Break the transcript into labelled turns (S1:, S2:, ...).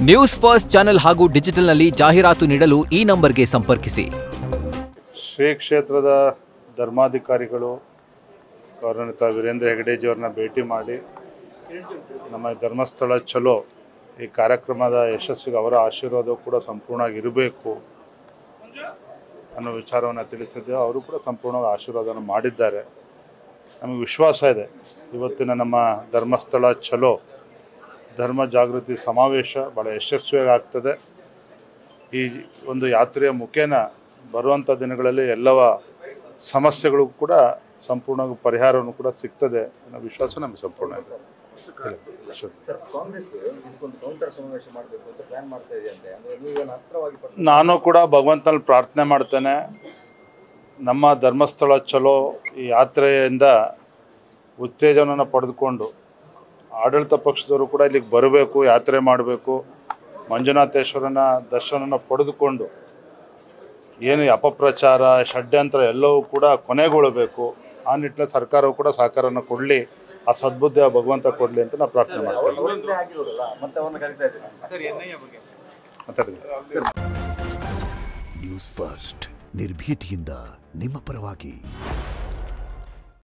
S1: News first channel ಹಾಗೂ ಡಿಜಿಟಲ್ನಲ್ಲಿ ಜಾಹೀರಾತು ನೀಡಲು ಈ ನಂಬರ್ಗೆ ಸಂಪರ್ಕಿಸಿ.
S2: ಶ್ರೀ ಕ್ಷೇತ್ರದ ಧರ್ಮಾಧಿಕಾರಿಗಳು ಗೌರವಾನ್ವಿತ ವೀರೇಂದ್ರ ಹೆಗಡೆಜಿಯವರನ್ನ ಭೇಟಿ ಮಾಡಿ ನಮ್ಮ ಧರ್ಮಸ್ಥಳ ಚಲೋ ಈ ಕಾರ್ಯಕ್ರಮದ ಯಶಸ್ಸಿಗೆ ಅವರ ಆಶೀರ್ವಾದ ಕೂಡ ಸಂಪೂರ್ಣವಾಗಿ ಇರಬೇಕು ಅನ್ನೋ ವಿಚಾರವನ್ನು ತಿಳಿಸಿದ್ದೆ. ಅವರು ಕೂಡ ಸಂಪೂರ್ಣವಾಗಿ ಆಶೀರ್ವಾದವನ್ನು ಮಾಡಿದ್ದಾರೆ. ನಮಗೆ ವಿಶ್ವಾಸ ಇದೆ ಇವತ್ತಿನ ನಮ್ಮ ಧರ್ಮಸ್ಥಳ ಚಲೋ ಧರ್ಮ ಜಾಗೃತಿ ಸಮಾವೇಶ ಭಾಳ ಯಶಸ್ವಿಯಾಗಿ ಆಗ್ತದೆ. ಈ ಒಂದು ಯಾತ್ರೆಯ ಮುಖೇನ ಬರುವಂಥ ದಿನಗಳಲ್ಲಿ ಎಲ್ಲವ ಸಮಸ್ಯೆಗಳು ಕೂಡ ಸಂಪೂರ್ಣವಾಗಿ ಪರಿಹಾರವನ್ನು ಕೂಡ ಸಿಗ್ತದೆ ಅನ್ನೋ ವಿಶ್ವಾಸ ನಮಗೆ ಸಂಪೂರ್ಣ ಇದೆ. ನಾನು ಕೂಡ ಭಗವಂತನಲ್ಲಿ ಪ್ರಾರ್ಥನೆ ಮಾಡ್ತೇನೆ. ನಮ್ಮ ಧರ್ಮಸ್ಥಳ ಚಲೋ ಈ ಯಾತ್ರೆಯಿಂದ ಉತ್ತೇಜನವನ್ನು ಪಡೆದುಕೊಂಡು ಆಡಳಿತ ಪಕ್ಷದವರು ಕೂಡ ಇಲ್ಲಿಗೆ ಬರಬೇಕು, ಯಾತ್ರೆ ಮಾಡಬೇಕು, ಮಂಜುನಾಥೇಶ್ವರನ ದರ್ಶನನ ಪಡೆದುಕೊಂಡು ಏನು ಅಪಪ್ರಚಾರ ಷಡ್ಯಂತ್ರ ಎಲ್ಲವೂ ಕೂಡ ಕೊನೆಗೊಳ್ಳಬೇಕು. ಆ ನಿಟ್ಟಿನಲ್ಲಿ ಸರ್ಕಾರವು ಕೂಡ ಸಹಕಾರವನ್ನು ಕೊಡಲಿ, ಆ ಸದ್ಬುದ್ಧಿ ಆ ಭಗವಂತ ಕೊಡಲಿ ಅಂತ ನಾವು ಪ್ರಾರ್ಥನೆ ಮಾಡ್ತೇವೆ.
S3: ನ್ಯೂಸ್ ಫಸ್ಟ್ ನಿರ್ಭೀತಿಯಿಂದ ನಿಮ್ಮ ಪರವಾಗಿ.